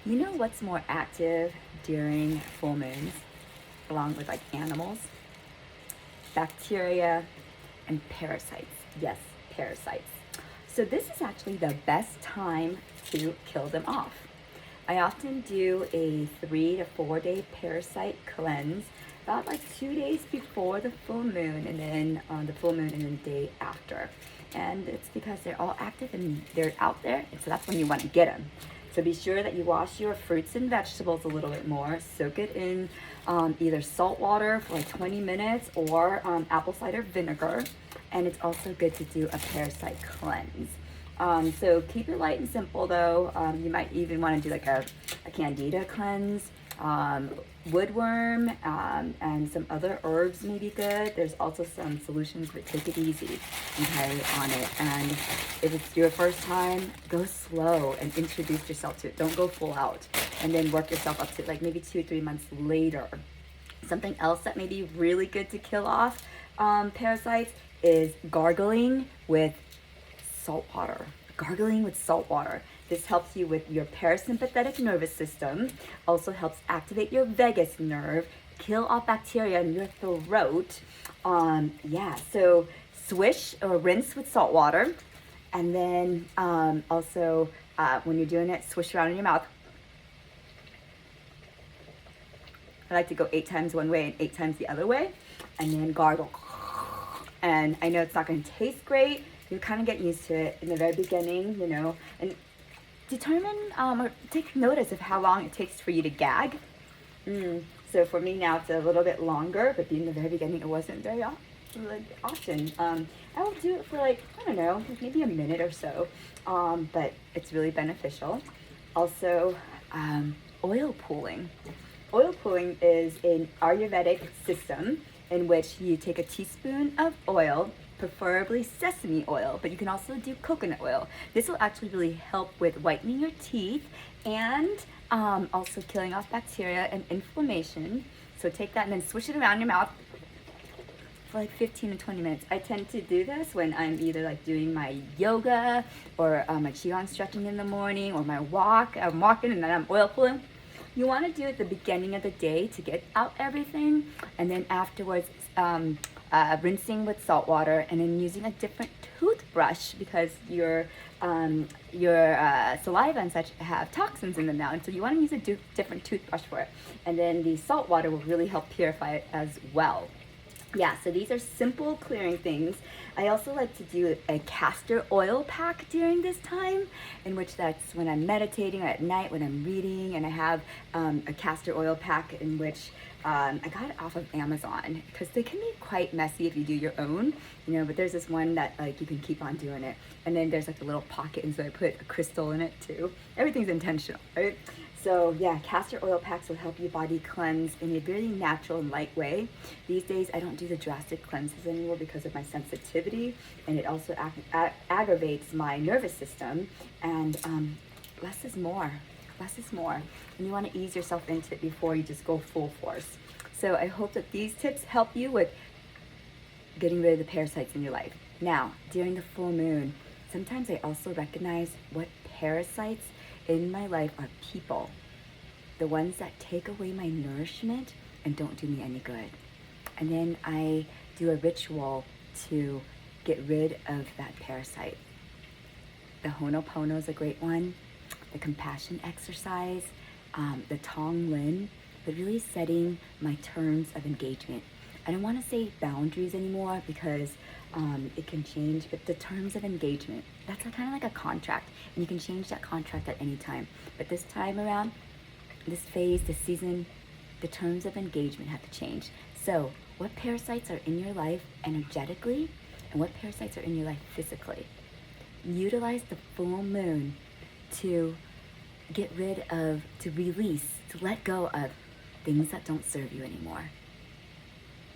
You know what's more active during full moons, along with like animals? Bacteria and parasites. Yes, parasites. So this is actually the best time to kill them off. I often do a 3 to 4 day parasite cleanse about like 2 days before the full moon and then on the full moon and then the day after. And it's because they're all active and they're out there, and so that's when you want to get them. So be sure that you wash your fruits and vegetables a little bit more. Soak it in either salt water for like 20 minutes or apple cider vinegar. And it's also good to do a parasite cleanse. So keep it light and simple though. You might even want to do like a candida cleanse. Woodworm and some other herbs may be good. There's also some solutions, but take it easy, okay, on it. And if it's your first time, go slow and introduce yourself to it. Don't go full out, and then work yourself up to like maybe 2 or 3 months later. Something else that may be really good to kill off parasites is gargling with salt water. Gargling with salt water. This helps you with your parasympathetic nervous system, also helps activate your vagus nerve, kill off bacteria in your throat. So swish or rinse with salt water. And then also when you're doing it, swish around in your mouth. I like to go 8 times one way and 8 times the other way, and then gargle. And I know it's not going to taste great. You kind of get used to it in the very beginning, and determine or take notice of how long it takes for you to gag. So for me now, it's a little bit longer, but in the very beginning, it wasn't very often. I will do it for like, I don't know, maybe a minute or so, but it's really beneficial. Also, oil pulling. Oil pulling is an Ayurvedic system in which you take a teaspoon of oil, preferably sesame oil, but you can also do coconut oil. This will actually really help with whitening your teeth and also killing off bacteria and inflammation. So take that and then swish it around your mouth for like 15 to 20 minutes. I tend to do this when I'm either like doing my yoga or my qigong stretching in the morning, or my walk. I'm walking and then I'm oil pulling. You want to do it at the beginning of the day to get out everything, and then afterwards rinsing with salt water, and then using a different toothbrush because your saliva and such have toxins in them now, and so you want to use a different toothbrush for it. And then the salt water will really help purify it as well. Yeah, so these are simple clearing things. I also like to do a castor oil pack during this time, in which that's when I'm meditating or at night when I'm reading, and I have a castor oil pack in which I got it off of Amazon because they can be quite messy if you do your own, but there's this one that like you can keep on doing it. And then there's like a little pocket, and so I put a crystal in it too. Everything's intentional, right? So yeah, castor oil packs will help your body cleanse in a very natural and light way. These days I don't do the drastic cleanses anymore because of my sensitivity, and it also aggravates my nervous system, and less is more. Less is more. And you want to ease yourself into it before you just go full force. So I hope that these tips help you with getting rid of the parasites in your life. Now, during the full moon, sometimes I also recognize what parasites in my life are people, the ones that take away my nourishment and don't do me any good. And then I do a ritual to get rid of that parasite. The Ho'oponopono is a great one, the compassion exercise, the Tong Lin, but really setting my terms of engagement. I don't want to say boundaries anymore because it can change, but the terms of engagement, that's kind of like a contract, and you can change that contract at any time. But this time around, this phase, this season, the terms of engagement have to change. So what parasites are in your life energetically, and what parasites are in your life physically? Utilize the full moon to get rid of, to release, to let go of things that don't serve you anymore.